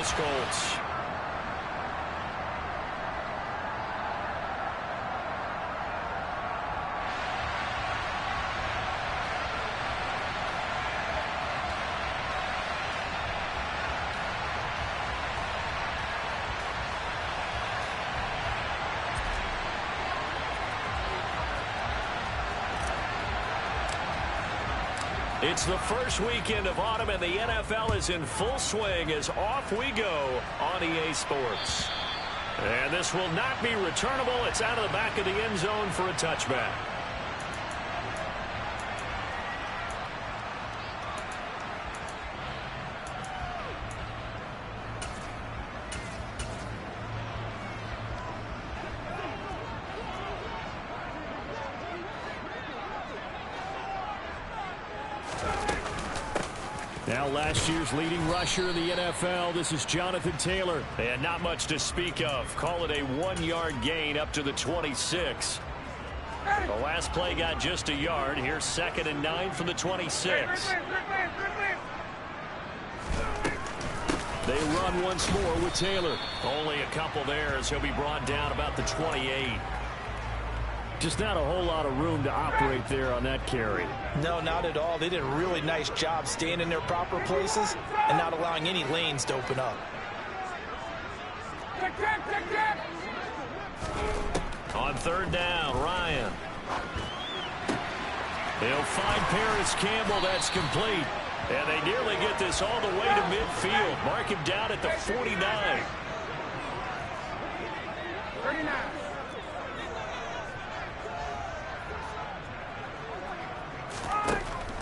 Indianapolis Colts. It's the first weekend of autumn, and the NFL is in full swing as off we go on EA Sports. And this will not be returnable. It's out of the back of the end zone for a touchback. Now last year's leading rusher in the NFL, this is Jonathan Taylor. And not much to speak of. Call it a 1-yard gain up to the 26. The last play got just a yard. Here's 2nd and 9 from the 26. They run once more with Taylor. Only a couple there as he'll be brought down about the 28. Just not a whole lot of room to operate there on that carry. No, not at all. They did a really nice job staying in their proper places and not allowing any lanes to open up. On 3rd down, Ryan. He'll find Paris Campbell. That's complete. And they nearly get this all the way to midfield. Mark him down at the 49. 39.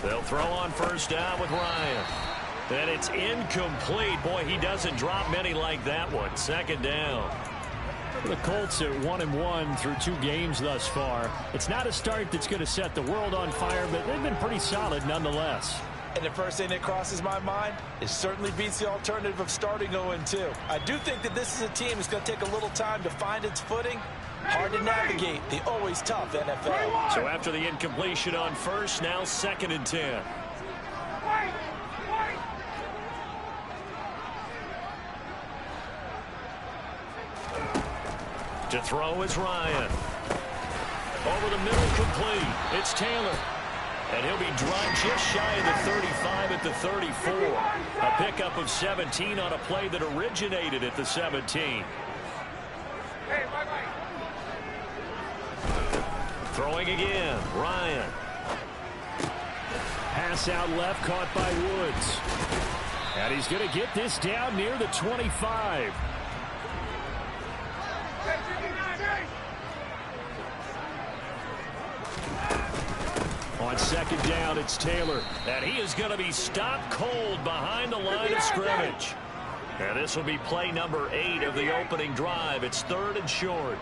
They'll throw on 1st down with Ryan. And it's incomplete. Boy, he doesn't drop many like that one. 2nd down. The Colts are 1-1 through 2 games thus far. It's not a start that's going to set the world on fire, but they've been pretty solid nonetheless. And the first thing that crosses my mind is certainly beats the alternative of starting 0-2. I do think that this is a team that's going to take a little time to find its footing. Hard to navigate the always tough NFL. So after the incompletion on 1st, now 2nd and 10. To throw is Ryan. Over the middle, complete. It's Taylor. And he'll be dropped just shy of the 35 at the 34. A pickup of 17 on a play that originated at the 17. Throwing again, Ryan. Pass out left, caught by Woods. And he's going to get this down near the 25. On 2nd down, it's Taylor. And he is going to be stopped cold behind the line of scrimmage. And this will be play number 8 of the opening drive. It's 3rd and short.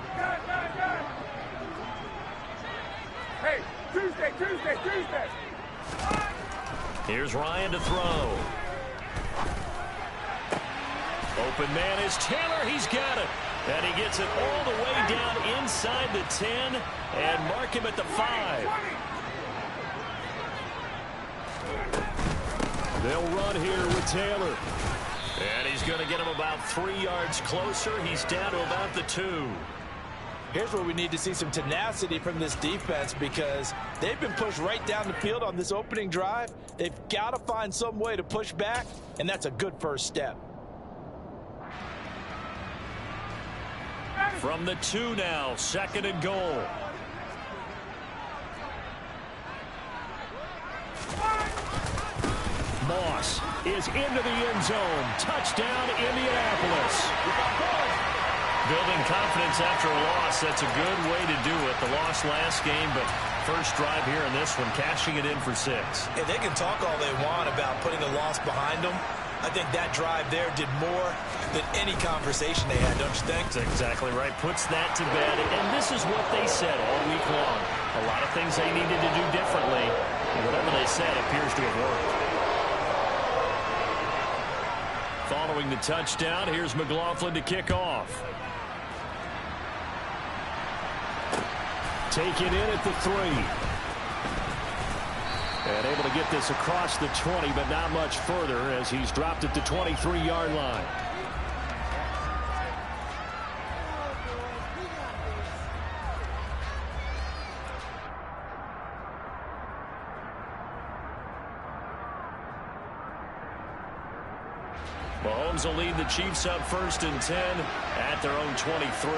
Hey, Tuesday. Here's Ryan to throw. Open man is Taylor. He's got it. And he gets it all the way down inside the 10 and mark him at the 5. They'll run here with Taylor. And he's going to get him about 3 yards closer. He's down to about the 2. Here's where we need to see some tenacity from this defense because they've been pushed right down the field on this opening drive. They've got to find some way to push back, and that's a good first step. From the 2 now, 2nd and goal. Moss is into the end zone. Touchdown, Indianapolis. Building confidence after a loss, that's a good way to do it. The loss last game, but first drive here in this one, cashing it in for 6. Yeah, they can talk all they want about putting the loss behind them. I think that drive there did more than any conversation they had, don't you think? That's exactly right. Puts that to bed, and this is what they said all week long. A lot of things they needed to do differently, and whatever they said appears to have worked. Following the touchdown, here's McLaughlin to kick off. Taken in at the 3. And able to get this across the 20, but not much further as he's dropped at the 23-yard line. Mahomes will lead the Chiefs up 1st and 10 at their own 23.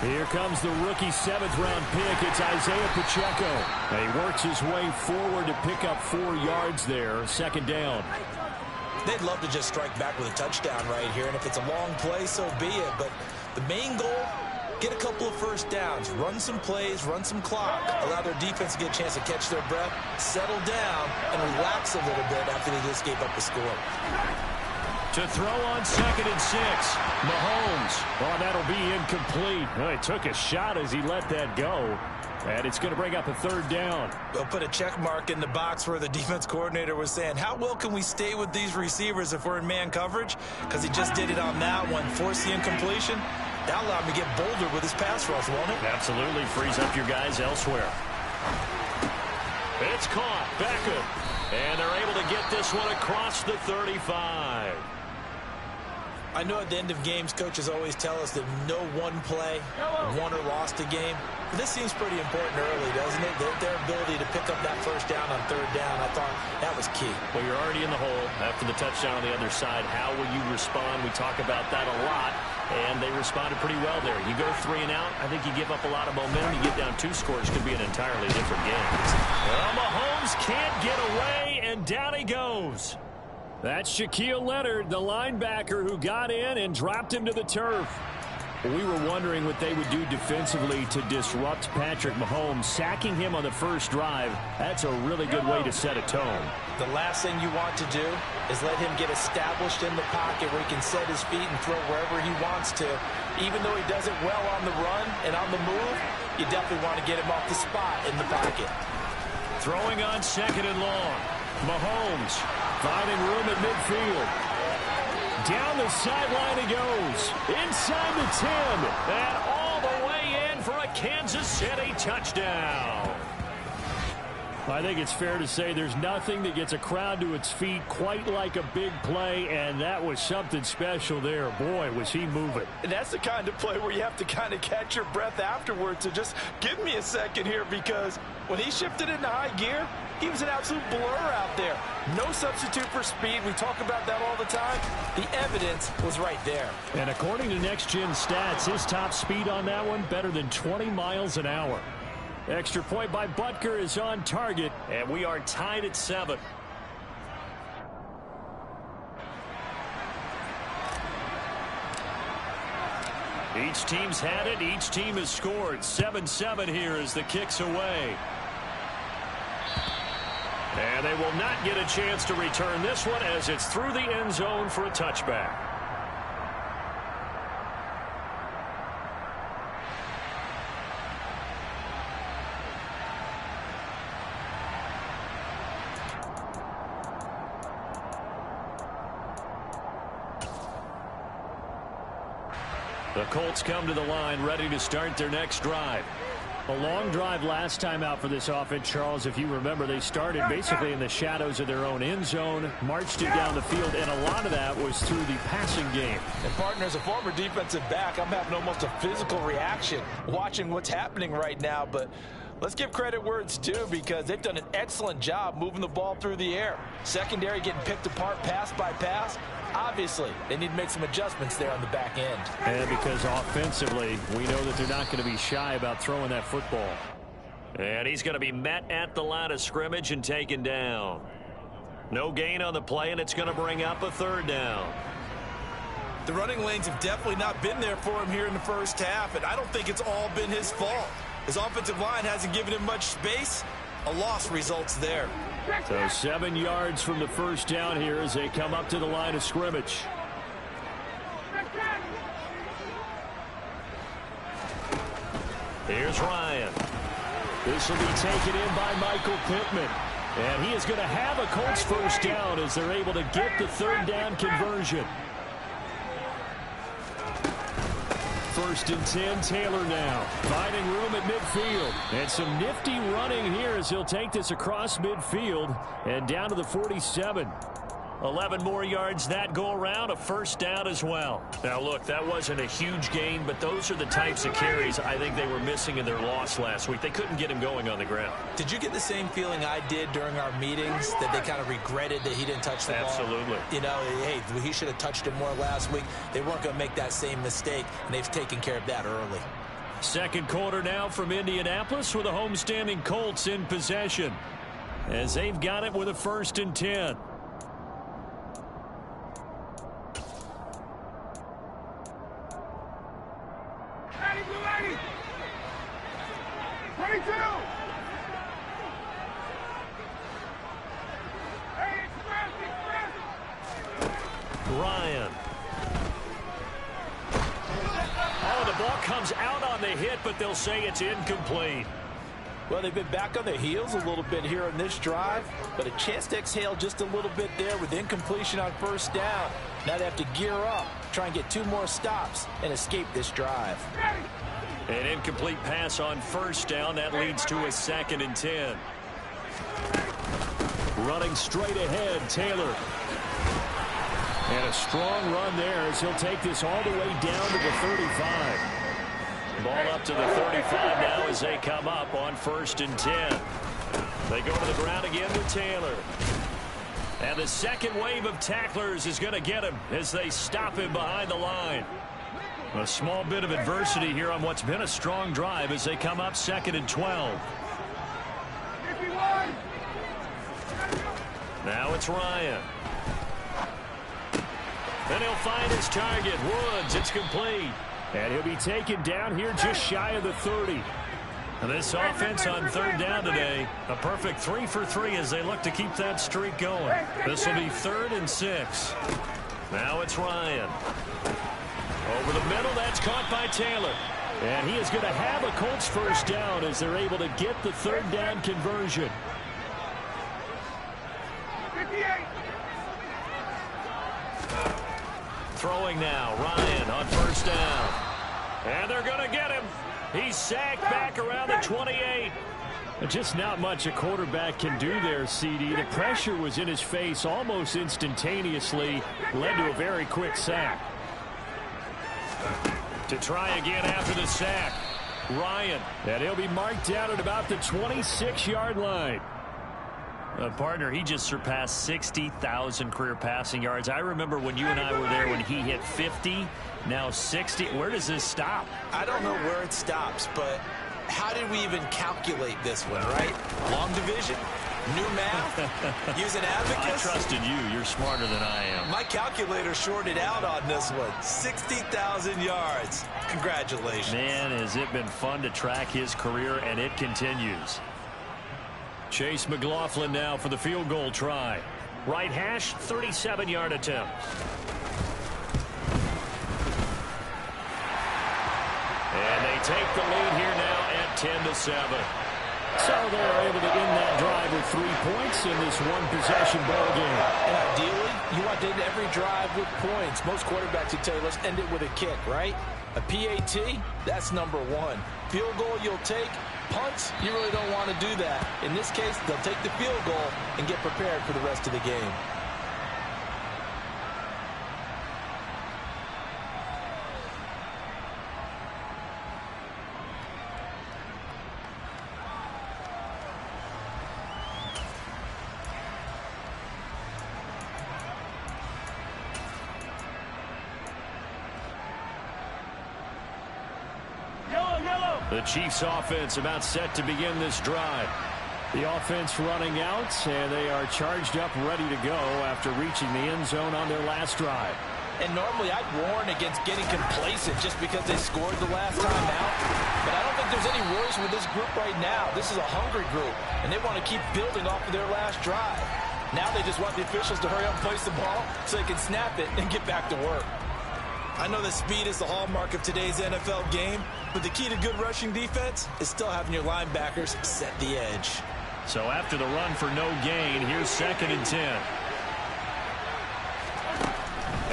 Here comes the rookie 7th-round pick. It's Isaiah Pacheco. And he works his way forward to pick up 4 yards there. 2nd down. They'd love to just strike back with a touchdown right here, and if it's a long play, so be it. But the main goal, get a couple of first downs, run some plays, run some clock, allow their defense to get a chance to catch their breath, settle down, and relax a little bit after they just gave up a score. To throw on 2nd and 6. Mahomes. Oh, that'll be incomplete. Well, he took a shot as he let that go. And it's going to bring up a 3rd down. They'll put a check mark in the box where the defense coordinator was saying, how well can we stay with these receivers if we're in man coverage? Because he just did it on that one, force the incompletion. That allowed him to get bolder with his pass rush, won't it? Absolutely frees up your guys elsewhere. It's caught. Beckham. And they're able to get this one across the 35. I know at the end of games, coaches always tell us that no one play won or lost a game. But this seems pretty important early, doesn't it? Their ability to pick up that first down on 3rd down, I thought that was key. Well, you're already in the hole after the touchdown on the other side. How will you respond? We talk about that a lot, and they responded pretty well there. You go 3 and out, I think you give up a lot of momentum. You get down 2 scores, could be an entirely different game. Well, Mahomes can't get away, and down he goes. That's Shaquille Leonard, the linebacker who got in and dropped him to the turf. We were wondering what they would do defensively to disrupt Patrick Mahomes. Sacking him on the first drive, that's a really good way to set a tone. The last thing you want to do is let him get established in the pocket where he can set his feet and throw wherever he wants to. Even though he does it well on the run and on the move, you definitely want to get him off the spot in the pocket. Throwing on 2nd and long. Mahomes finding room at midfield. Down the sideline he goes. Inside the 10. And all the way in for a Kansas City touchdown. I think it's fair to say there's nothing that gets a crowd to its feet quite like a big play, and that was something special there. Boy, was he moving. And that's the kind of play where you have to kind of catch your breath afterwards. So just give me a second here, because when he shifted into high gear, he was an absolute blur out there. No substitute for speed. We talk about that all the time. The evidence was right there. And according to Next Gen Stats, his top speed on that one, better than 20 miles an hour. Extra point by Butker is on target, and we are tied at 7. Each team's had it. Each team has scored. 7-7 here as the kick's away. And they will not get a chance to return this one as it's through the end zone for a touchback. The Colts come to the line ready to start their next drive. A long drive last time out for this offense, Charles. If you remember, they started basically in the shadows of their own end zone, marched it down the field, and a lot of that was through the passing game. And, partner, as a former defensive back, I'm having almost a physical reaction watching what's happening right now. But let's give credit where it's due, because they've done an excellent job moving the ball through the air. Secondary getting picked apart pass by pass. Obviously, they need to make some adjustments there on the back end. And because offensively, we know that they're not going to be shy about throwing that football. And he's going to be met at the line of scrimmage and taken down. No gain on the play, and it's going to bring up a 3rd down. The running lanes have definitely not been there for him here in the first half, and I don't think it's all been his fault. His offensive line hasn't given him much space. A loss results there. So 7 yards from the first down here as they come up to the line of scrimmage. Here's Ryan. This will be taken in by Michael Pittman. And he is going to have a Colts first down as they're able to get the 3rd down conversion. 1st and 10, Taylor now. Finding room at midfield. And some nifty running here as he'll take this across midfield and down to the 47. 11 more yards that go around, a first down as well. Now, look, that wasn't a huge gain, but those are the types of carries I think they were missing in their loss last week. They couldn't get him going on the ground. Did you get the same feeling I did during our meetings, that they kind of regretted that he didn't touch the ball? Absolutely. You know, hey, he should have touched it more last week. They weren't going to make that same mistake, and they've taken care of that early. Second quarter now from Indianapolis with the homestanding Colts in possession, as they've got it with a 1st and 10. Ryan. Oh, the ball comes out on the hit, but they'll say it's incomplete. Well, they've been back on their heels a little bit here on this drive, but a chance to exhale just a little bit there with incompletion on 1st down. Now they have to gear up, try and get 2 more stops, and escape this drive. An incomplete pass on 1st down. That leads to a 2nd and 10. Running straight ahead, Taylor. And a strong run there as he'll take this all the way down to the 35. Ball up to the 35 now as they come up on 1st and 10. They go to the ground again with Taylor. And the second wave of tacklers is going to get him as they stop him behind the line. A small bit of adversity here on what's been a strong drive as they come up 2nd and 12. Now it's Ryan. Then he'll find his target, Woods. It's complete. And he'll be taken down here just shy of the 30. And this offense on 3rd down today, a perfect 3 for 3 as they look to keep that streak going. This will be 3rd and 6. Now it's Ryan. Over the middle, that's caught by Taylor. And he is going to have a Colts 1st down as they're able to get the 3rd down conversion. 58. Throwing now, Ryan on 1st down. And they're going to get him. He's sacked back around the 28. Just not much a quarterback can do there, CD. The pressure was in his face almost instantaneously, led to a very quick sack. To try again after the sack, Ryan. And he'll be marked down at about the 26-yard line. Partner, he just surpassed 60,000 career passing yards. I remember when you and I were there when he hit 50, now 60. Where does this stop? I don't know where it stops, but how did we even calculate this one, right? Long division? New math? Use an abacus? I trusted you. You're smarter than I am. My calculator shorted out on this one. 60,000 yards. Congratulations. Man, has it been fun to track his career, and it continues. Chase McLaughlin now for the field goal try. Right hash, 37-yard attempt. And they take the lead here now at 10-7. So they're able to end that drive with 3 points in this one-possession ball game. And ideally, you want to end every drive with points. Most quarterbacks would tell you, let's end it with a kick, right? A PAT, that's number 1. Field goal you'll take. Punts, you really don't want to do that. In this case, they'll take the field goal and get prepared for the rest of the game. The Chiefs offense about set to begin this drive. The offense running out, and they are charged up, ready to go after reaching the end zone on their last drive. And normally I'd warn against getting complacent just because they scored the last time out. But I don't think there's any worries with this group right now. This is a hungry group, and they want to keep building off of their last drive. Now they just want the officials to hurry up and place the ball so they can snap it and get back to work. I know that speed is the hallmark of today's NFL game, but the key to good rushing defense is still having your linebackers set the edge. So after the run for no gain, here's 2nd and 10.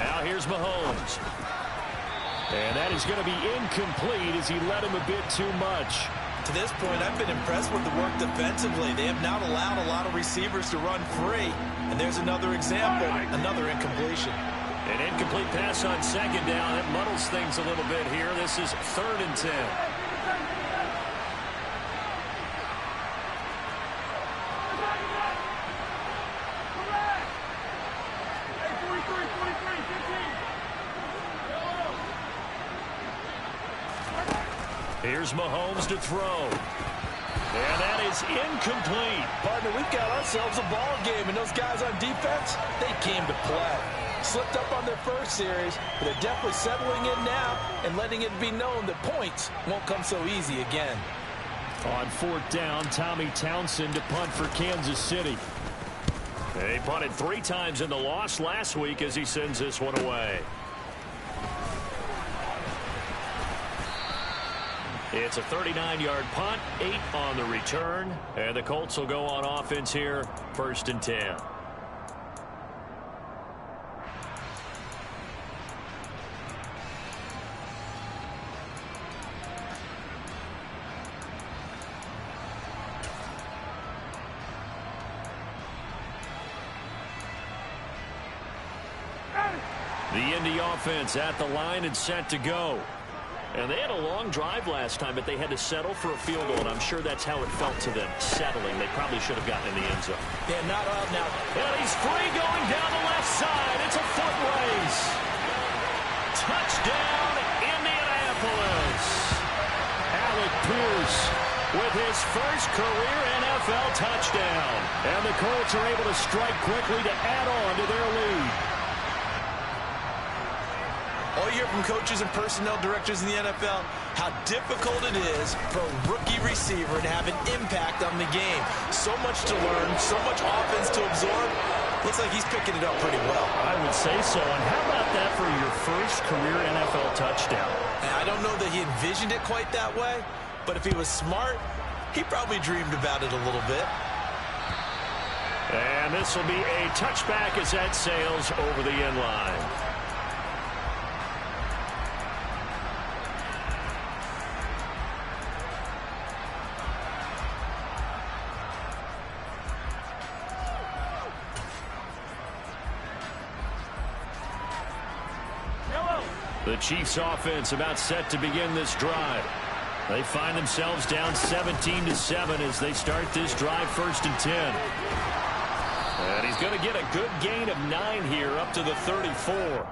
Now here's Mahomes. And that is going to be incomplete as he led him a bit too much. To this point, I've been impressed with the work defensively. They have not allowed a lot of receivers to run free. And there's another example, another incompletion. An incomplete pass on second down. It muddles things a little bit here. This is 3rd and 10. Here's Mahomes to throw. And that is incomplete. Partner, we've got ourselves a ball game, and those guys on defense, they came to play. Slipped up on their first series, but they're definitely settling in now and letting it be known that points won't come so easy again. On 4th down, Tommy Townsend to punt for Kansas City. They punted 3 times in the loss last week as he sends this one away. It's a 39-yard punt, 8 on the return, and the Colts will go on offense here, 1st and 10. The Indy offense at the line and set to go. And they had a long drive last time, but they had to settle for a field goal, and I'm sure that's how it felt to them, settling. They probably should have gotten in the end zone. Yeah, not out now. And he's free going down the left side. It's a foot race. Touchdown, Indianapolis. Alec Pierce with his first career NFL touchdown. And the Colts are able to strike quickly to add on to their lead. All year from coaches and personnel directors in the NFL, how difficult it is for a rookie receiver to have an impact on the game. So much to learn, so much offense to absorb. Looks like he's picking it up pretty well. I would say so. And how about that for your first career NFL touchdown? And I don't know that he envisioned it quite that way, but if he was smart, he probably dreamed about it a little bit. And this will be a touchback as that sails over the end line. The Chiefs offense about set to begin this drive. They find themselves down 17-7 as they start this drive, 1st and 10. And he's going to get a good gain of 9 here up to the 34.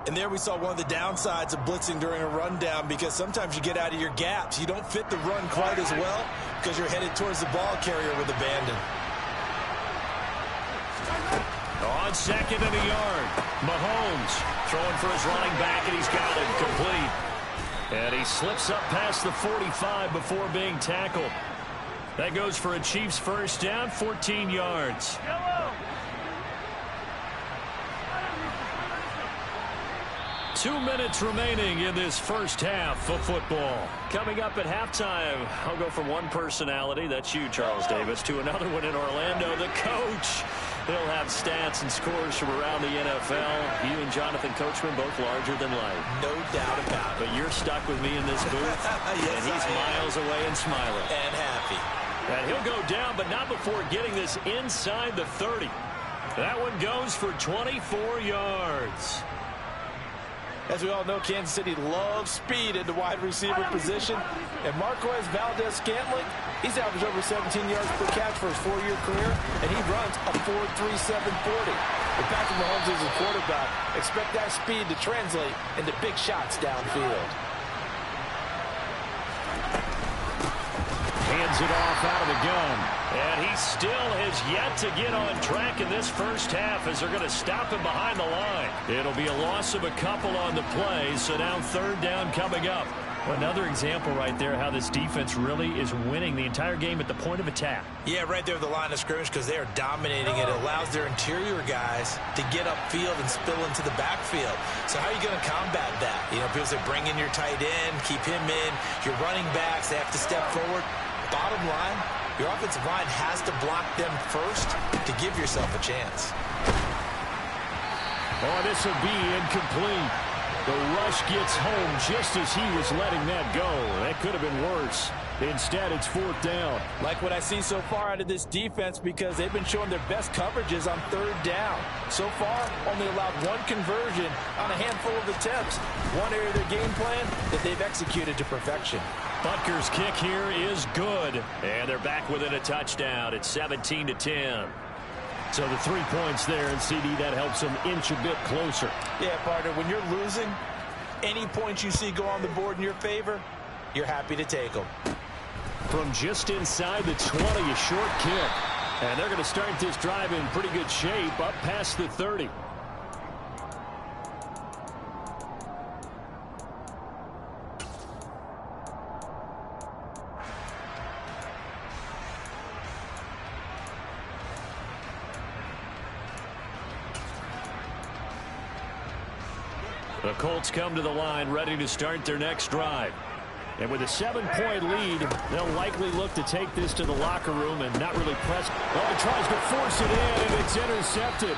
And there we saw one of the downsides of blitzing during a rundown, because sometimes you get out of your gaps. You don't fit the run quite as well because you're headed towards the ball carrier with abandon. On 2nd and a yard, Mahomes throwing for his running back, and he's got it complete. And he slips up past the 45 before being tackled. That goes for a Chiefs first down, 14 yards. 2 minutes remaining in this first half of football. Coming up at halftime, I'll go from one personality, that's you, Charles Davis, to another one in Orlando, the coach. He'll have stats and scores from around the NFL. You and Jonathan Coachman both larger than life. No doubt about it. But you're stuck with me in this booth. Yes, and he's miles away and smiling. And happy. And he'll go down, but not before getting this inside the 30. That one goes for 24 yards. As we all know, Kansas City loves speed at the wide receiver position. And Marquez Valdez-Scantling, he's averaged over 17 yards per catch for his 4-year career, and he runs a 4.37 40. With Patrick Mahomes as his quarterback, expect that speed to translate into big shots downfield. Hands it off out of the gun. And he still has yet to get on track in this first half as they're going to stop him behind the line. It'll be a loss of a couple on the play, so now 3rd down coming up. Another example right there how this defense really is winning the entire game at the point of attack. Yeah, right there at the line of scrimmage, because they are dominating it. It allows their interior guys to get upfield and spill into the backfield. So how are you going to combat that? You know, people say bring in your tight end, keep him in. Your running backs, they have to step forward. Bottom line, your offensive line has to block them first to give yourself a chance. Oh, this will be incomplete. The rush gets home just as he was letting that go. That could have been worse. Instead, it's 4th down. Like what I see so far out of this defense because they've been showing their best coverages on 3rd down. So far, only allowed 1 conversion on a handful of attempts. One area of their game plan that they've executed to perfection. Butker's kick here is good. And they're back within a touchdown. It's 17-10. So the 3 points there, and CD, that helps them inch a bit closer. Yeah, partner, when you're losing, any points you see go on the board in your favor, you're happy to take them. From just inside the 20, a short kick. And they're going to start this drive in pretty good shape, up past the 30. The Colts come to the line ready to start their next drive. And with a 7-point lead, they'll likely look to take this to the locker room and not really press. Oh, he tries to force it in, and it's intercepted.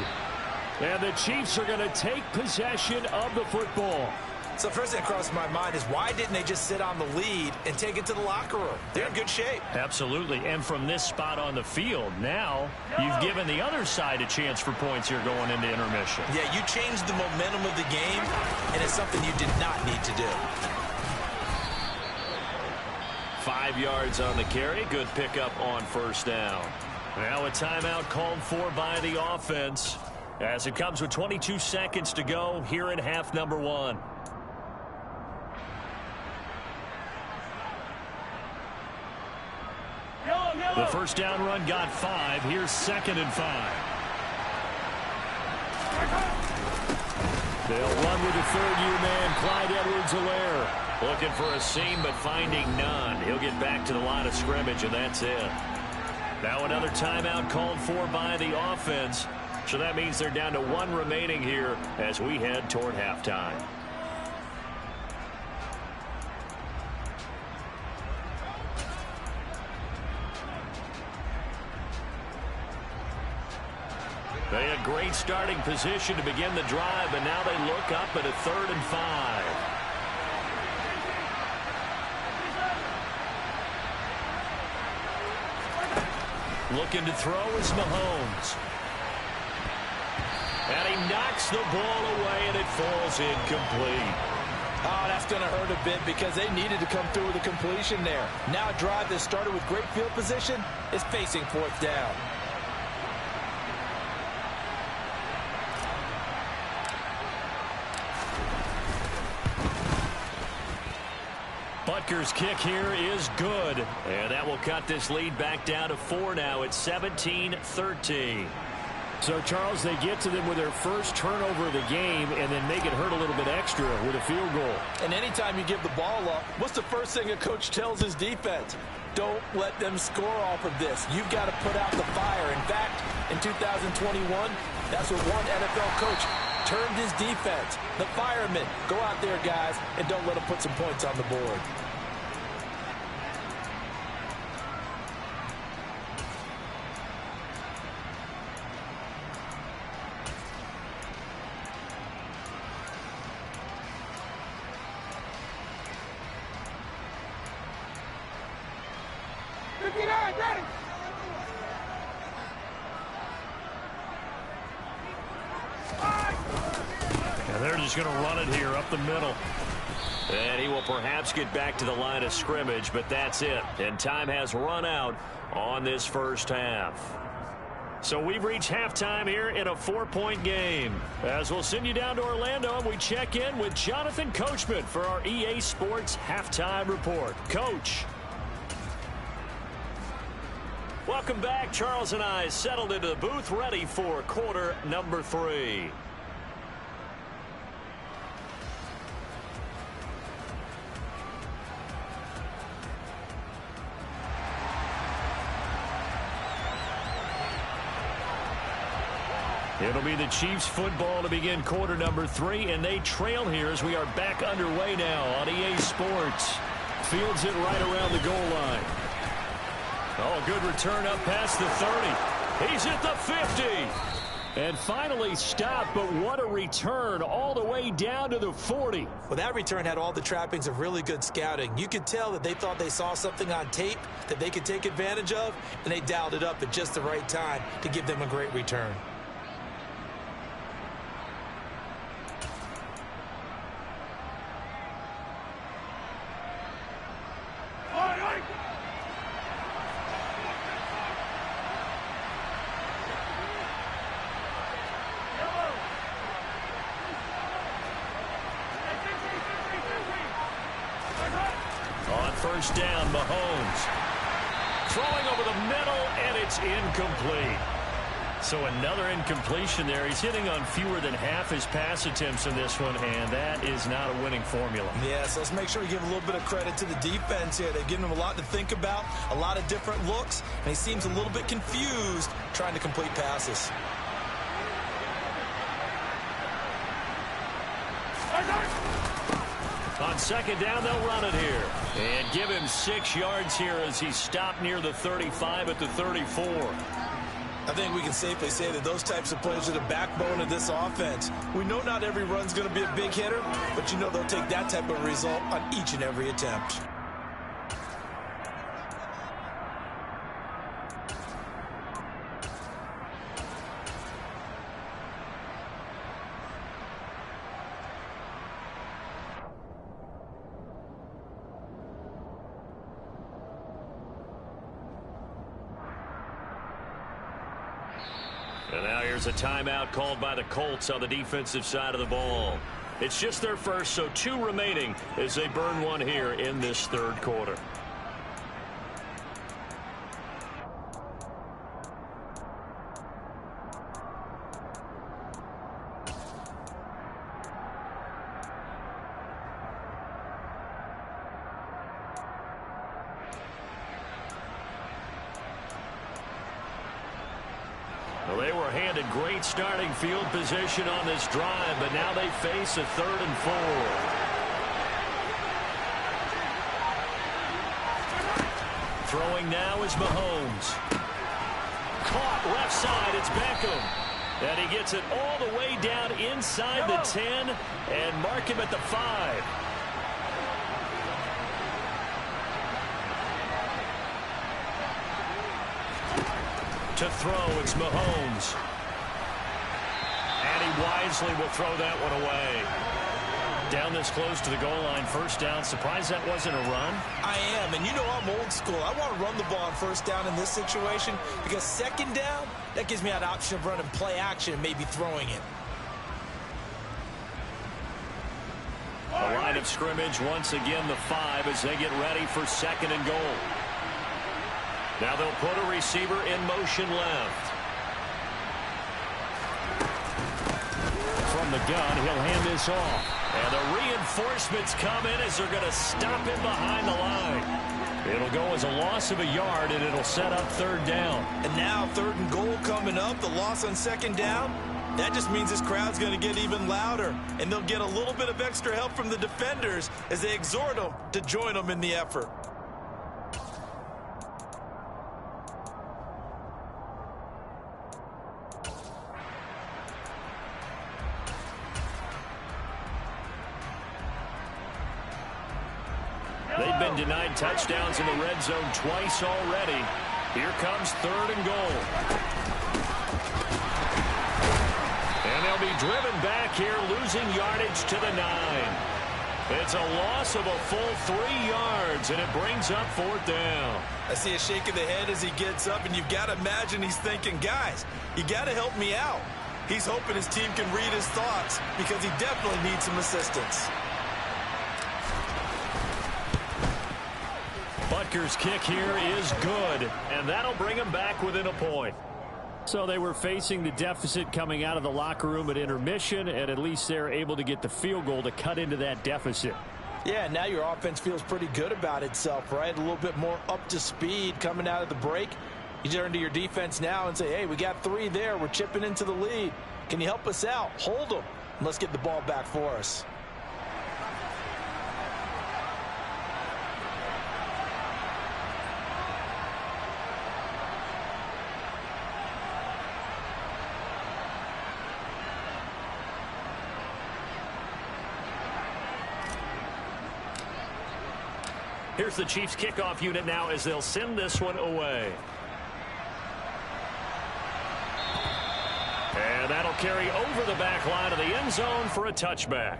And the Chiefs are going to take possession of the football. So first thing that crossed my mind is why didn't they just sit on the lead and take it to the locker room? They're in good shape. Absolutely. And from this spot on the field, now you've given the other side a chance for points here going into intermission. Yeah, you changed the momentum of the game, and it's something you did not need to do. 5 yards on the carry. Good pickup on 1st down. Now a timeout called for by the offense as it comes with 22 seconds to go here in half number 1. The 1st down run got 5. Here's 2nd and 5. They'll run with the 3rd-year man, Clyde Edwards-Helaire. Looking for a seam, but finding none. He'll get back to the line of scrimmage, and that's it. Now another timeout called for by the offense. So that means they're down to 1 remaining here as we head toward halftime. They had great starting position to begin the drive, but now they look up at a 3rd and 5. Looking to throw is Mahomes. And he knocks the ball away, and it falls incomplete. Oh, that's going to hurt a bit because they needed to come through with a completion there. Now a drive that started with great field position is facing 4th down. Butker's kick here is good. And that will cut this lead back down to 4 now. It's 17-13. So, Charles, they get to them with their first turnover of the game and then make it hurt a little bit extra with a field goal. And anytime you give the ball up, what's the first thing a coach tells his defense? Don't let them score off of this. You've got to put out the fire. In fact, in 2021, that's what one NFL coach termed his defense. The firemen. Go out there, guys, and don't let them put some points on the board. And they're just going to run it here up the middle. And he will perhaps get back to the line of scrimmage, but that's it. And time has run out on this first half. So we've reached halftime here in a 4-point game. As we'll send you down to Orlando, and we check in with Jonathan Coachman for our EA Sports Halftime Report. Coach. Welcome back. Charles and I settled into the booth, ready for quarter number 3. It'll be the Chiefs football to begin quarter number 3, and they trail here as we are back underway now on EA Sports. Fields it right around the goal line. Oh, good return up past the 30. He's at the 50. And finally stopped, but what a return all the way down to the 40. Well, that return had all the trappings of really good scouting. You could tell that they thought they saw something on tape that they could take advantage of, and they dialed it up at just the right time to give them a great return. On first down, Mahomes. Throwing over the middle, and it's incomplete. So another incompletion there. He's hitting on fewer than half his pass attempts in this one, and that is not a winning formula. Yeah, so let's make sure we give a little bit of credit to the defense here. They've given him a lot to think about, a lot of different looks, and he seems a little bit confused trying to complete passes. On second down, they'll run it here. And give him 6 yards here as he stopped near the 35 at the 34. I think we can safely say that those types of plays are the backbone of this offense. We know not every run's going to be a big hitter, but you know they'll take that type of result on each and every attempt. And now here's a timeout called by the Colts on the defensive side of the ball. It's just their first, so 2 remaining as they burn one here in this third quarter. Well, they were handed great starting field position on this drive, but now they face a 3rd and 4. Throwing now is Mahomes. Caught left side, it's Beckham. And he gets it all the way down inside the 10 and mark him at the 5. To throw, it's Mahomes. And he wisely will throw that one away. Down this close to the goal line, first down. Surprised that wasn't a run? I am, and you know I'm old school. I want to run the ball on first down in this situation because second down, that gives me that option of running play action and maybe throwing it. The line of scrimmage, once again, the 5 as they get ready for second and goal. Now they'll put a receiver in motion left. From the gun, he'll hand this off. And the reinforcements come in as they're going to stop him behind the line. It'll go as a loss of a yard, and it'll set up third down. And now third and goal coming up, the loss on second down. That just means this crowd's going to get even louder, and they'll get a little bit of extra help from the defenders as they exhort them to join them in the effort. They've been denied touchdowns in the red zone twice already. Here comes third and goal. And they'll be driven back here, losing yardage to the 9. It's a loss of a full 3 yards, and it brings up fourth down. I see a shake of the head as he gets up, and you've got to imagine he's thinking, guys, you got to help me out. He's hoping his team can read his thoughts because he definitely needs some assistance. Butker's kick here is good, and that'll bring him back within a point. So they were facing the deficit coming out of the locker room at intermission, and at least they're able to get the field goal to cut into that deficit. Yeah, now your offense feels pretty good about itself, right? A little bit more up to speed coming out of the break. You turn to your defense now and say, hey, we got 3 there. We're chipping into the lead. Can you help us out? Hold them. And let's get the ball back for us. Here's the Chiefs kickoff unit now as they'll send this one away. And that'll carry over the back line of the end zone for a touchback.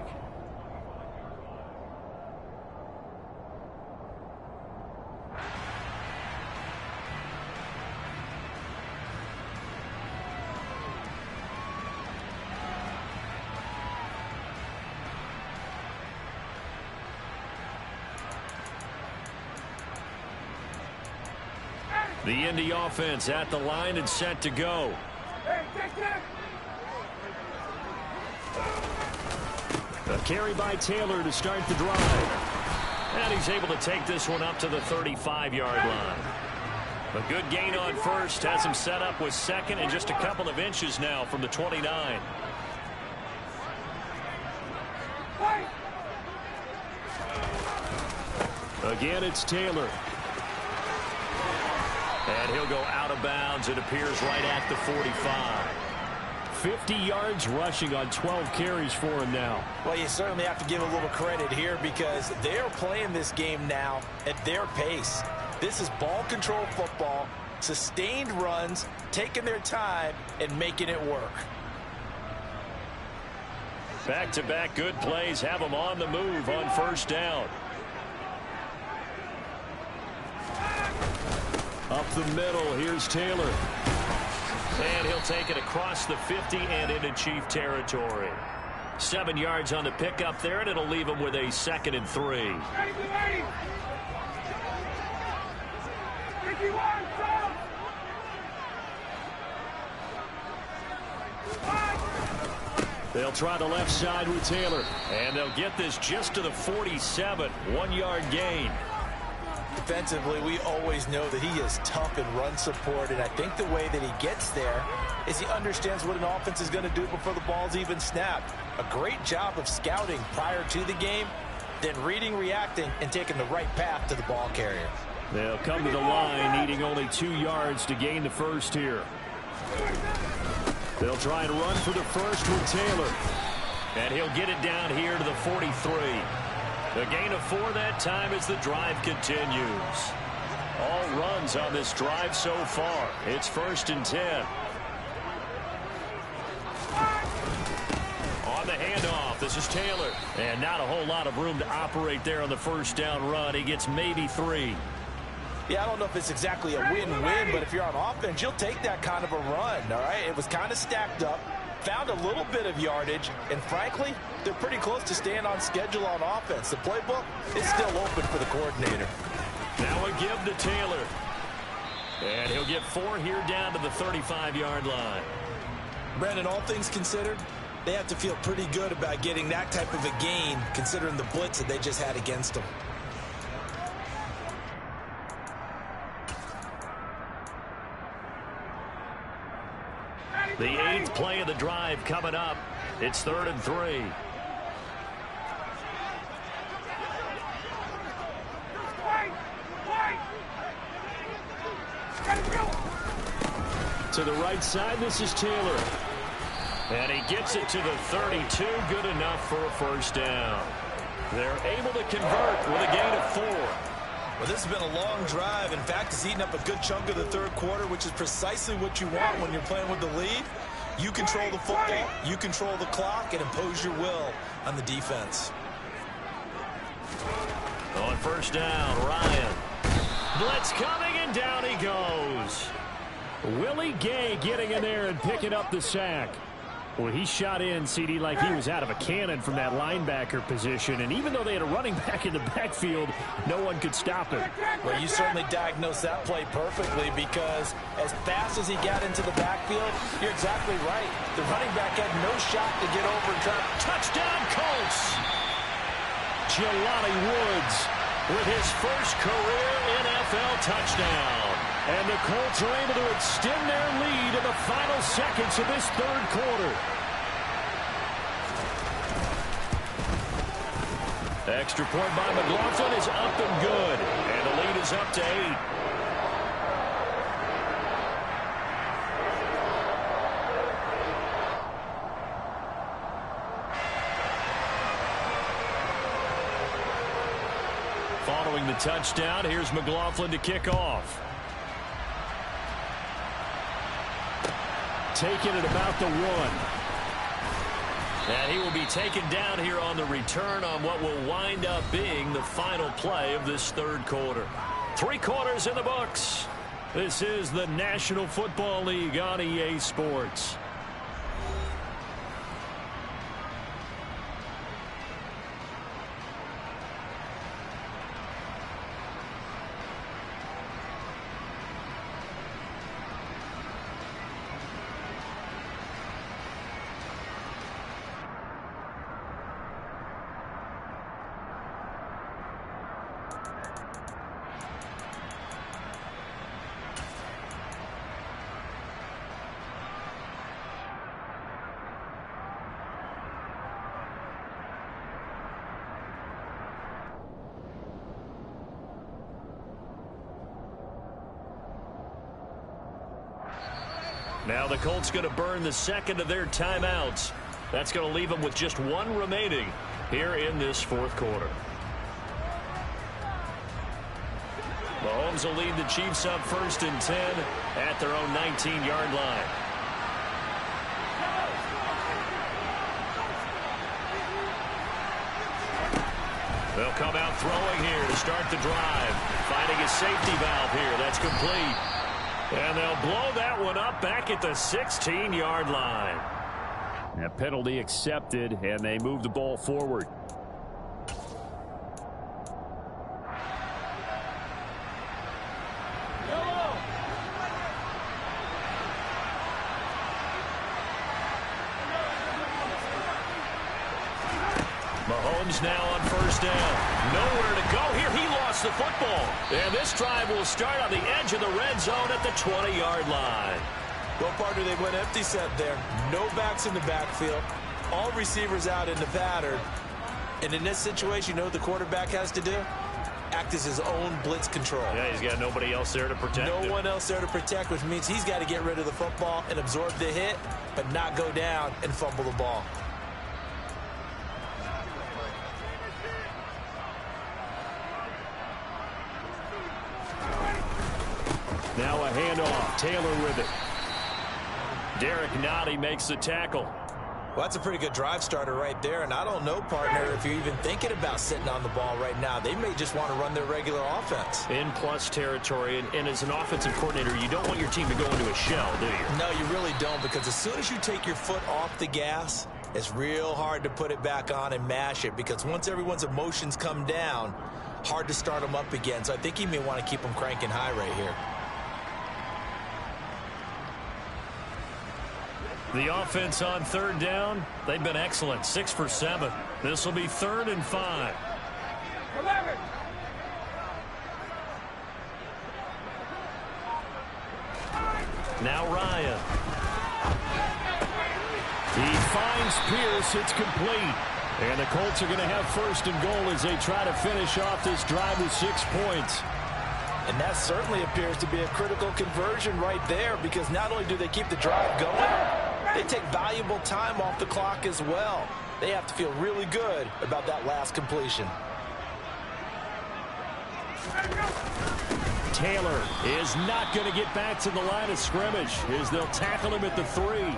The Indy offense at the line and set to go. A carry by Taylor to start the drive. And he's able to take this one up to the 35-yard line. A good gain on first has him set up with second and just a couple of inches now from the 29. Again, it's Taylor. And he'll go out of bounds, it appears, right at the 45. 50 yards rushing on 12 carries for him now. Well, you certainly have to give a little credit here because they're playing this game now at their pace. This is ball control football, sustained runs, taking their time and making it work. Back-to-back good plays have them on the move on first down. Up the middle, here's Taylor. And he'll take it across the 50 and into Chief territory. 7 yards on the pickup there, and it'll leave him with a 2nd and 3. They'll try the left side with Taylor. And they'll get this just to the 47. 1-yard gain. Defensively, we always know that he is tough in run support, and I think the way that he gets there is he understands what an offense is going to do before the ball's even snapped. A great job of scouting prior to the game, then reading, reacting, and taking the right path to the ball carrier. They'll come to the line, needing only 2 yards to gain the first here. They'll try and run for the first with Taylor. And he'll get it down here to the 43. A gain of 4 that time as the drive continues. All runs on this drive so far. It's 1st and 10. On the handoff, this is Taylor. And not a whole lot of room to operate there on the first down run. He gets maybe 3. Yeah, I don't know if it's exactly a win-win, but if you're on offense, you'll take that kind of a run, all right? It was kind of stacked up, found a little bit of yardage, and frankly, they're pretty close to staying on schedule on offense. The playbook is still open for the coordinator. Now a give to Taylor. And he'll get 4 here down to the 35-yard line. Brandon, all things considered, they have to feel pretty good about getting that type of a gain, considering the blitz that they just had against them. The 8th play of the drive coming up. It's 3rd and 3. To the right side, this is Taylor. And he gets it to the 32. Good enough for a first down. They're able to convert with a gain of 4. Well, this has been a long drive. In fact, it's eaten up a good chunk of the third quarter, which is precisely what you want when you're playing with the lead. You control the football, you control the clock, and impose your will on the defense. On first down, Ryan. Blitz coming, and down he goes. Willie Gay getting in there and picking up the sack. Well, he shot in, CD, like he was out of a cannon from that linebacker position. And even though they had a running back in the backfield, no one could stop him. Well, you certainly diagnosed that play perfectly because as fast as he got into the backfield, you're exactly right. The running back had no shot to get over and drop. Touchdown, Colts! Jelani Woods with his first career NFL touchdown. And the Colts are able to extend their lead in the final seconds of this third quarter. Extra point by McLaughlin is up and good. And the lead is up to 8. Following the touchdown, here's McLaughlin to kick off. Taking it about the 1. And he will be taken down here on the return on what will wind up being the final play of this third quarter. 3 quarters in the books. This is the National Football League on EA Sports. Now the Colts going to burn the second of their timeouts. That's going to leave them with just 1 remaining here in this fourth quarter. Mahomes will lead the Chiefs up 1st and 10 at their own 19-yard line. They'll come out throwing here to start the drive. Finding a safety valve here. That's complete. And they'll blow that one up back at the 16-yard line. A penalty accepted, and they move the ball forward. Mahomes now on 1st down. Nowhere to go here. He lost the football. And this drive will start on the edge of the red zone at the 20-yard line. Well, partner, they went empty set there. No backs in the backfield. All receivers out in the pattern. And in this situation, you know what the quarterback has to do? Act as his own blitz control. Yeah, he's got nobody else there to protect him. No one else there to protect, which means he's got to get rid of the football and absorb the hit, but not go down and fumble the ball. Now a handoff. Taylor with it. Derek Nottie makes the tackle. Well, that's a pretty good drive starter right there, and I don't know, partner, if you're even thinking about sitting on the ball right now. They may just want to run their regular offense. In plus territory, and as an offensive coordinator, you don't want your team to go into a shell, do you? No, you really don't, because as soon as you take your foot off the gas, it's real hard to put it back on and mash it, because once everyone's emotions come down, hard to start them up again. So I think you may want to keep them cranking high right here. The offense on 3rd down, they've been excellent. 6 for 7. This will be 3rd and 5. 11. Now Ryan. He finds Pierce. It's complete. And the Colts are going to have 1st and goal as they try to finish off this drive with 6 points. And that certainly appears to be a critical conversion right there, because not only do they keep the drive going, they take valuable time off the clock as well. They have to feel really good about that last completion. Taylor is not going to get back to the line of scrimmage as they'll tackle him at the 3.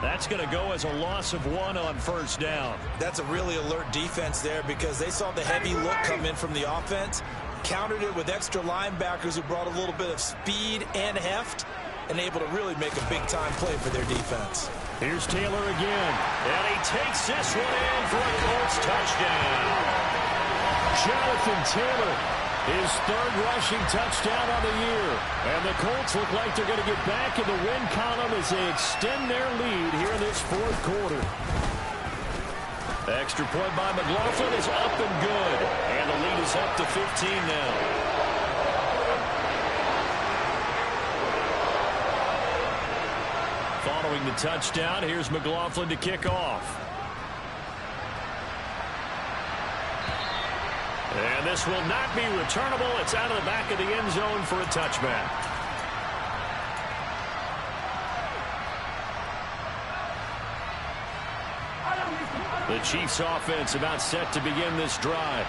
That's going to go as a loss of 1 on 1st down. That's a really alert defense there, because they saw the heavy look come in from the offense, countered it with extra linebackers who brought a little bit of speed and heft, and able to really make a big-time play for their defense. Here's Taylor again, and he takes this one in for a Colts touchdown. Jonathan Taylor, his 3rd rushing touchdown on the year. And the Colts look like they're going to get back in the win column as they extend their lead here in this 4th quarter. Extra point by McLaughlin is up and good, and the lead is up to 15 now. Following the touchdown, here's McLaughlin to kick off. And this will not be returnable. It's out of the back of the end zone for a touchback. The Chiefs offense about set to begin this drive.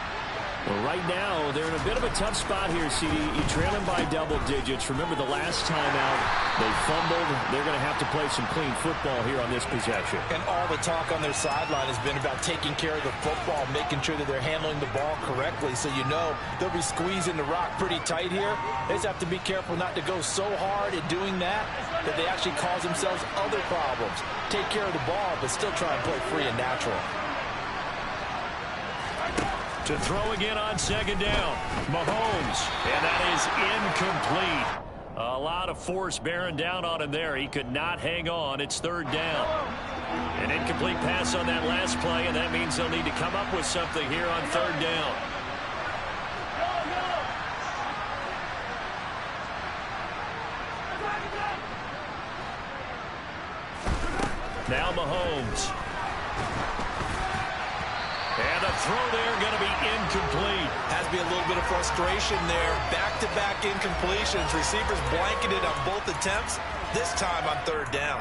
Well, right now, they're in a bit of a tough spot here, CD. You trail them by double digits. Remember the last time out, they fumbled. They're going to have to play some clean football here on this possession. And all the talk on their sideline has been about taking care of the football, making sure that they're handling the ball correctly. So you know they'll be squeezing the rock pretty tight here. They just have to be careful not to go so hard in doing that they actually cause themselves other problems. Take care of the ball, but still try and play free and natural. To throw again on second down. Mahomes. And that is incomplete. A lot of force bearing down on him there. He could not hang on. It's third down. An incomplete pass on that last play, and that means they'll need to come up with something here on third down. Now Mahomes. And the throw there going to be incomplete. Has to be a little bit of frustration there. Back-to-back incompletions. Receivers blanketed on both attempts. This time on third down.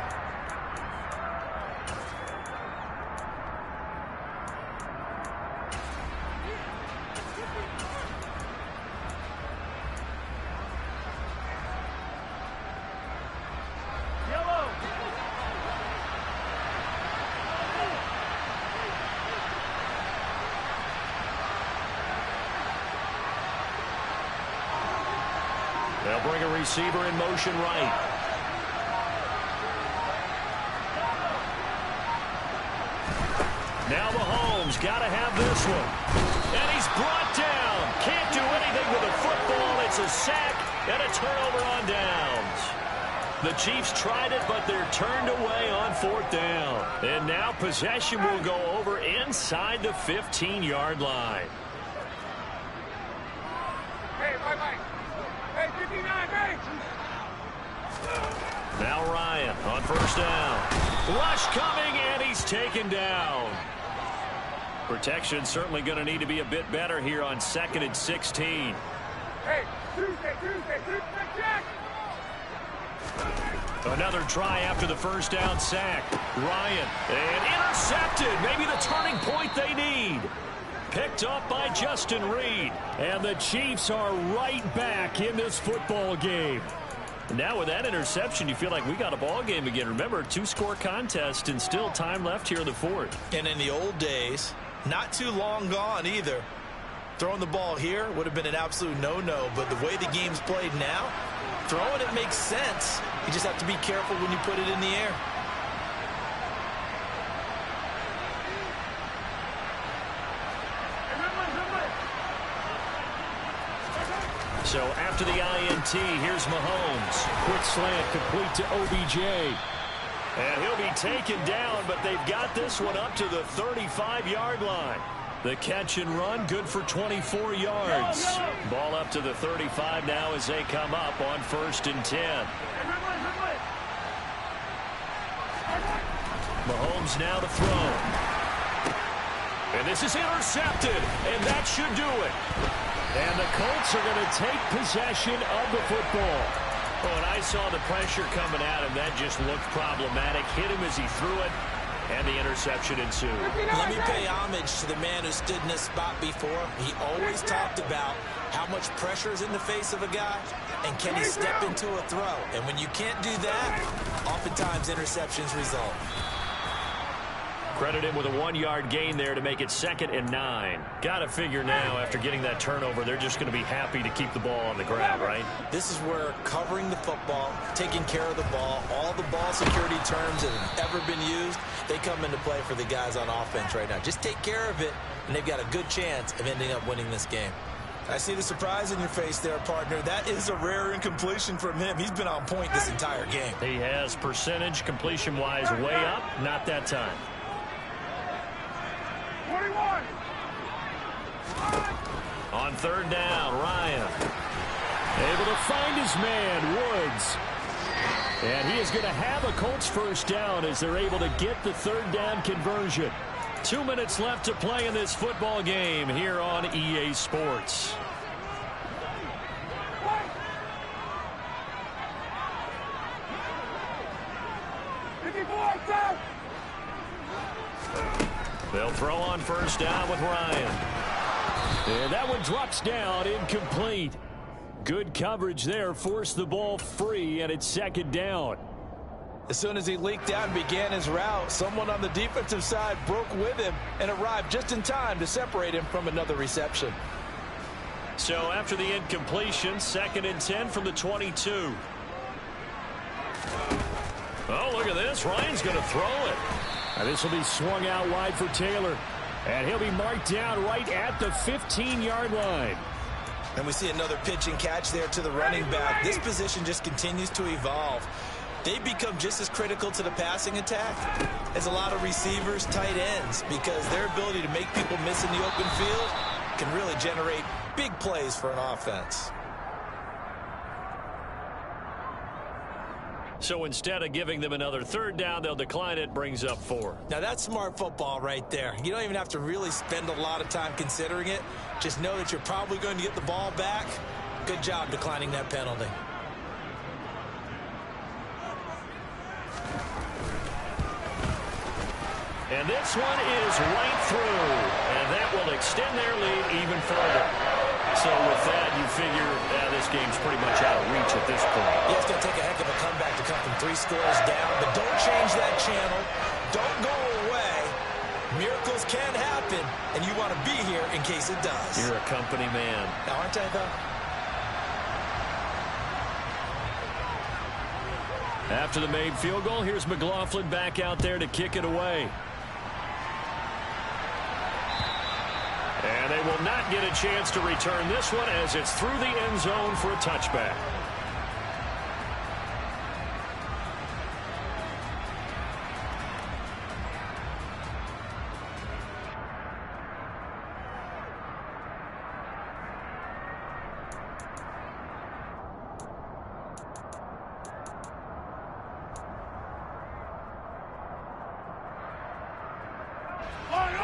They'll bring a receiver in motion right. Now Mahomes got to have this one. And he's brought down. Can't do anything with the football. It's a sack and a turnover on downs. The Chiefs tried it, but they're turned away on fourth down. And now possession will go over inside the 15-yard line. Hey, bye-bye. Hey, 59, hey! Now Ryan on first down. Rush coming, and he's taken down. Protection certainly going to need to be a bit better here on 2nd and 16. Hey, Tuesday, check! Another try after the first down sack. Ryan, and intercepted. Maybe the turning point they need. Picked up by Justin Reed. And the Chiefs are right back in this football game. Now with that interception, you feel like we got a ball game again. Remember, 2-score contest and still time left here in the fourth. And in the old days, not too long gone either. Throwing the ball here would have been an absolute no-no. But the way the game's played now, throwing it makes sense. You just have to be careful when you put it in the air. So after the INT, here's Mahomes. Quick slant complete to OBJ. And he'll be taken down, but they've got this one up to the 35-yard line. The catch and run, good for 24 yards. Ball up to the 35 now as they come up on 1st and 10. Mahomes now to throw. And this is intercepted, and that should do it. And the Colts are going to take possession of the football. Oh, and I saw the pressure coming at him. That just looked problematic. Hit him as he threw it, and the interception ensued. Let me pay homage to the man who stood in this spot before. He always talked about how much pressure is in the face of a guy, and can he step into a throw. And when you can't do that, oftentimes interceptions result. Credit him with a 1-yard gain there to make it 2nd and 9. Got to figure now, after getting that turnover, they're just going to be happy to keep the ball on the ground, right? This is where covering the football, taking care of the ball, all the ball security terms that have ever been used, they come into play for the guys on offense right now. Just take care of it, and they've got a good chance of ending up winning this game. I see the surprise in your face there, partner. That is a rare incompletion from him. He's been on point this entire game. He has percentage completion-wise way up, not that time. 21. On 3rd down, Ryan. Able to find his man, Woods. And he is going to have a Colts first down as they're able to get the 3rd down conversion. 2 minutes left to play in this football game here on EA Sports. They'll throw on 1st down with Ryan. And that one drops down, incomplete. Good coverage there, forced the ball free, and it's second down. As soon as he leaked out and began his route, someone on the defensive side broke with him and arrived just in time to separate him from another reception. So after the incompletion, 2nd and 10 from the 22. Oh, look at this. Ryan's going to throw it. And this will be swung out wide for Taylor. And he'll be marked down right at the 15-yard line. And we see another pitch and catch there to the running back. This position just continues to evolve. They become just as critical to the passing attack as a lot of receivers, tight ends, because their ability to make people miss in the open field can really generate big plays for an offense. So instead of giving them another 3rd down, they'll decline it, brings up 4. Now that's smart football right there. You don't even have to really spend a lot of time considering it. Just know that you're probably going to get the ball back. Good job declining that penalty. And this one is right through, and that will extend their lead even further. So with that, you figure this game's pretty much out of reach at this point. Yeah, it's going to take a heck of a comeback to come from 3 scores down, but don't change that channel. Don't go away. Miracles can happen, and you want to be here in case it does. You're a company man. Now, aren't I, though? After the made field goal, here's McLaughlin back out there to kick it away. And they will not get a chance to return this one as it's through the end zone for a touchback.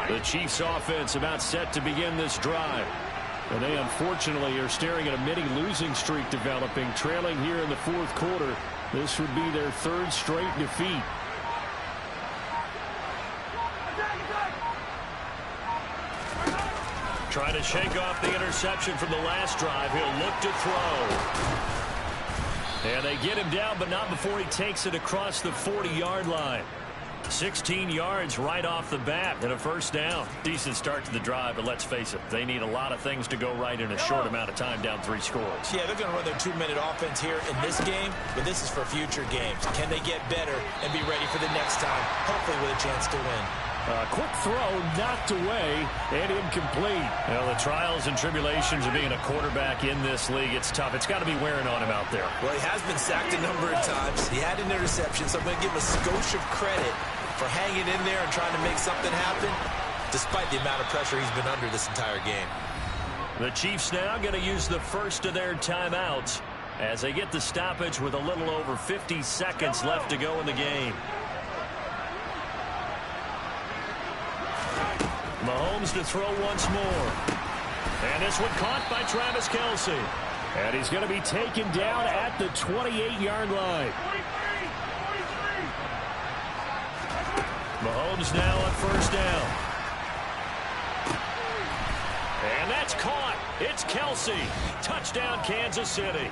The Chiefs offense about set to begin this drive. And they unfortunately are staring at a mini losing streak developing, trailing here in the 4th quarter. This would be their 3rd straight defeat. Trying to shake off the interception from the last drive. He'll look to throw. And they get him down, but not before he takes it across the 40-yard line. 16 yards right off the bat and a 1st down. Decent start to the drive, but let's face it, they need a lot of things to go right in a short amount of time down 3 scores. Yeah, they're going to run their 2-minute offense here in this game, but this is for future games. Can they get better and be ready for the next time, hopefully with a chance to win? A quick throw knocked away and incomplete. Well, the trials and tribulations of being a quarterback in this league, it's tough. It's got to be wearing on him out there. Well, he has been sacked a number of times. He had an interception, so I'm going to give him a skosh of credit for hanging in there and trying to make something happen, despite the amount of pressure he's been under this entire game. The Chiefs now going to use the first of their timeouts as they get the stoppage with a little over 50 seconds left to go in the game. Mahomes to throw once more. And this one caught by Travis Kelce. And he's going to be taken down at the 28-yard line. Mahomes now on 1st down. And that's caught. It's Kelce. Touchdown, Kansas City.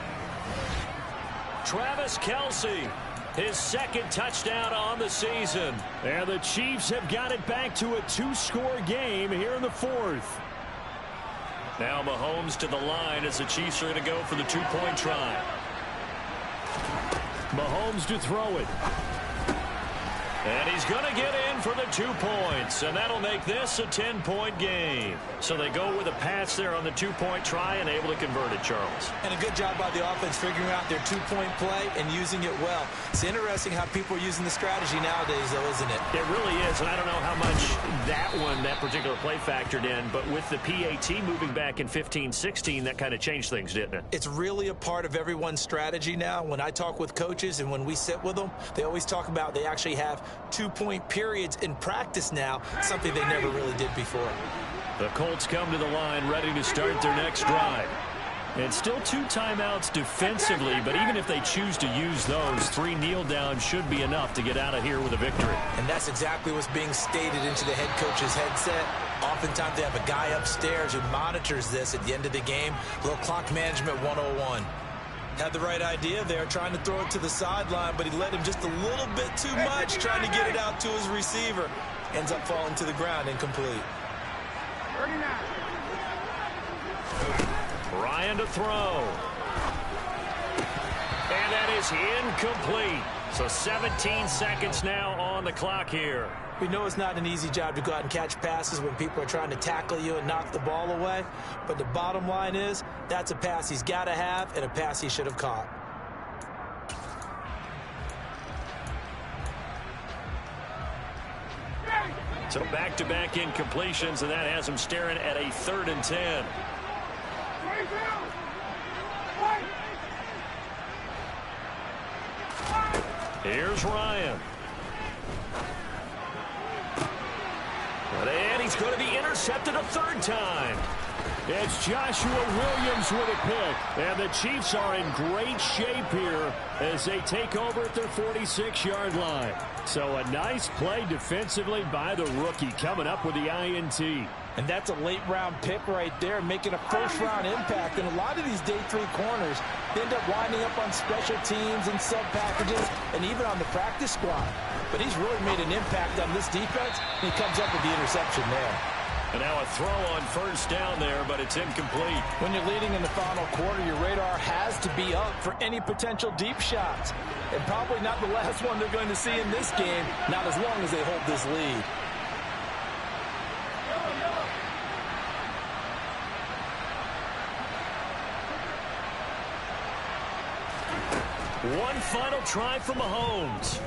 Travis Kelce, his 2nd touchdown on the season. And the Chiefs have got it back to a 2-score game here in the 4th. Now Mahomes to the line as the Chiefs are going to go for the 2-point try. Mahomes to throw it. And he's going to get in for the 2 points, and that'll make this a 10-point game. So they go with a pass there on the 2-point try and able to convert it, Charles. And a good job by the offense figuring out their 2-point play and using it well. It's interesting how people are using the strategy nowadays, though, isn't it? It really is, and I don't know how much that particular play factored in, but with the PAT moving back in 15-16, that kind of changed things, didn't it? It's really a part of everyone's strategy now. When I talk with coaches and when we sit with them, they always talk about they actually have 2-point periods in practice now, something they never really did before. The Colts come to the line ready to start their next drive. And still 2 timeouts defensively, but even if they choose to use those, 3 kneel downs should be enough to get out of here with a victory. And that's exactly what's being stated into the head coach's headset. Oftentimes they have a guy upstairs who monitors this at the end of the game. A little clock management 101. Had the right idea there, trying to throw it to the sideline, but he let him just a little bit too much, trying to get it out to his receiver. Ends up falling to the ground, incomplete. 39. Ryan to throw. And that is incomplete. So 17 seconds now on the clock here. We know it's not an easy job to go out and catch passes when people are trying to tackle you and knock the ball away. But the bottom line is, that's a pass he's got to have and a pass he should have caught. So back-to-back incompletions, and that has him staring at a 3rd and 10. Here's Ryan. And he's going to be intercepted a 3rd time. It's Joshua Williams with a pick. And the Chiefs are in great shape here as they take over at their 46-yard line. So a nice play defensively by the rookie coming up with the INT. And that's a late-round pick right there, making a first-round impact. And a lot of these day 3 corners end up winding up on special teams and sub-packages and even on the practice squad. But he's really made an impact on this defense, and he comes up with the interception there. And now a throw on 1st down there, but it's incomplete. When you're leading in the final quarter, your radar has to be up for any potential deep shots. And probably not the last one they're going to see in this game, not as long as they hold this lead. One final try for Mahomes.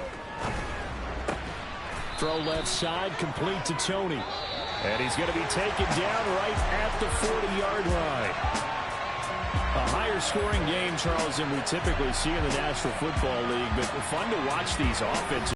Throw left side, complete to Tony. And he's going to be taken down right at the 40-yard line. A higher scoring game, Charles, than we typically see in the National Football League, but fun to watch these offenses.